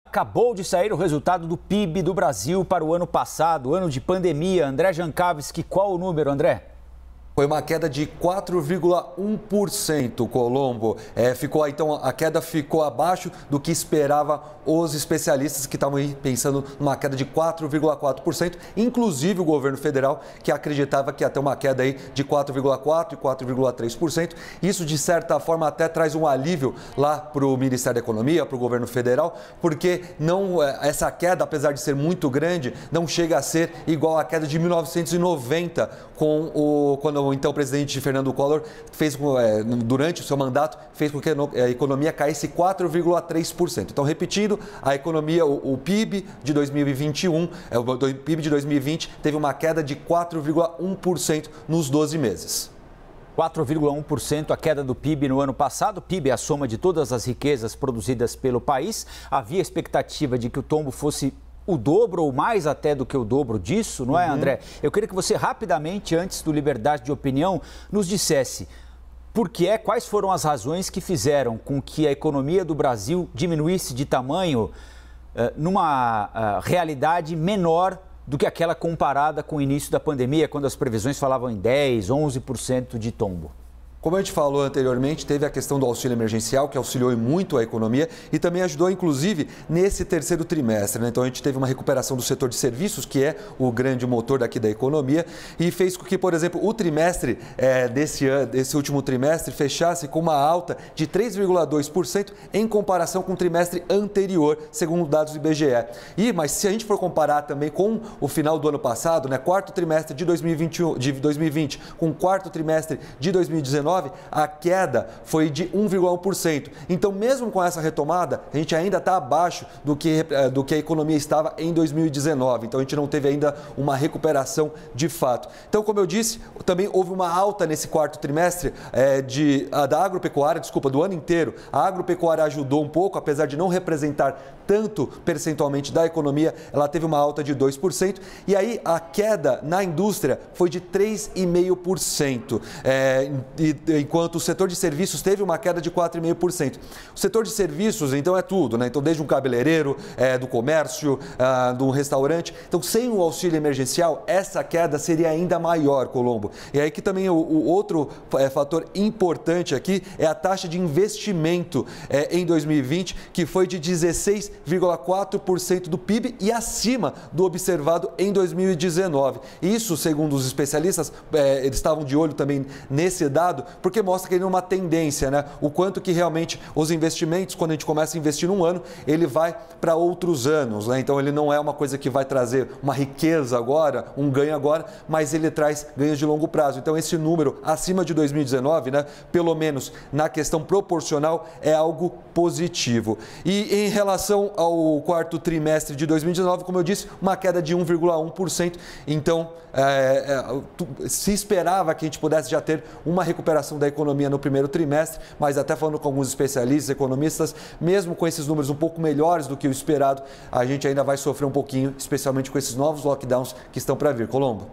Acabou de sair o resultado do PIB do Brasil para o ano passado, ano de pandemia. André Jankowski, qual o número, André? Foi uma queda de 4,1%, Colombo. Então, a queda ficou abaixo do que esperava os especialistas que estavam aí pensando numa queda de 4,4%, inclusive o governo federal, que acreditava que ia ter uma queda aí de 4,4% e 4,3%. Isso, de certa forma, até traz um alívio lá para o Ministério da Economia, para o governo federal, porque essa queda, apesar de ser muito grande, não chega a ser igual à queda de 1990, quando então o presidente Fernando Collor fez, durante o seu mandato, fez com que a economia caísse 4,3%. Então, repetindo, a economia, o PIB de 2021, o PIB de 2020 teve uma queda de 4,1% nos 12 meses. 4,1% a queda do PIB no ano passado. O PIB é a soma de todas as riquezas produzidas pelo país. Havia expectativa de que o tombo fosse o dobro ou mais até do que o dobro disso, não é, André? Eu queria que você rapidamente, antes do Liberdade de Opinião, nos dissesse quais foram as razões que fizeram com que a economia do Brasil diminuísse de tamanho numa realidade menor do que aquela comparada com o início da pandemia, quando as previsões falavam em 10%, 11% de tombo. Como a gente falou anteriormente, teve a questão do auxílio emergencial, que auxiliou muito a economia e também ajudou, inclusive, nesse terceiro trimestre, né? Então, a gente teve uma recuperação do setor de serviços, que é o grande motor daqui da economia, e fez com que, por exemplo, o trimestre desse último trimestre fechasse com uma alta de 3,2% em comparação com o trimestre anterior, segundo dados do IBGE. Mas se a gente for comparar também com o final do ano passado, né, quarto trimestre de 2020 com o quarto trimestre de 2019, a queda foi de 1,1%. Então, mesmo com essa retomada, a gente ainda está abaixo do que a economia estava em 2019. Então, a gente não teve ainda uma recuperação de fato. Então, como eu disse, também houve uma alta nesse quarto trimestre da agropecuária, do ano inteiro. A agropecuária ajudou um pouco, apesar de não representar tanto percentualmente da economia, ela teve uma alta de 2%. E aí, a queda na indústria foi de 3,5%. Enquanto o setor de serviços teve uma queda de 4,5%. O setor de serviços, então, é tudo, né? Então, desde um cabeleireiro, do comércio, do restaurante. Então, sem o auxílio emergencial, essa queda seria ainda maior, Colombo. E aí que também o outro fator importante aqui é a taxa de investimento em 2020, que foi de 16,4% do PIB e acima do observado em 2019. Isso, segundo os especialistas, eles estavam de olho também nesse dado, porque mostra que ele é uma tendência, né? O quanto que realmente os investimentos, quando a gente começa a investir num ano, ele vai para outros anos, né? Então, ele não é uma coisa que vai trazer uma riqueza agora, um ganho agora, mas ele traz ganhos de longo prazo. Então, esse número acima de 2019, né, pelo menos na questão proporcional, é algo positivo. E em relação ao quarto trimestre de 2019, como eu disse, uma queda de 1,1%. Então, se esperava que a gente pudesse já ter uma recuperação da economia no primeiro trimestre, mas até falando com alguns especialistas, economistas, mesmo com esses números um pouco melhores do que o esperado, a gente ainda vai sofrer um pouquinho, especialmente com esses novos lockdowns que estão para vir. Colombo.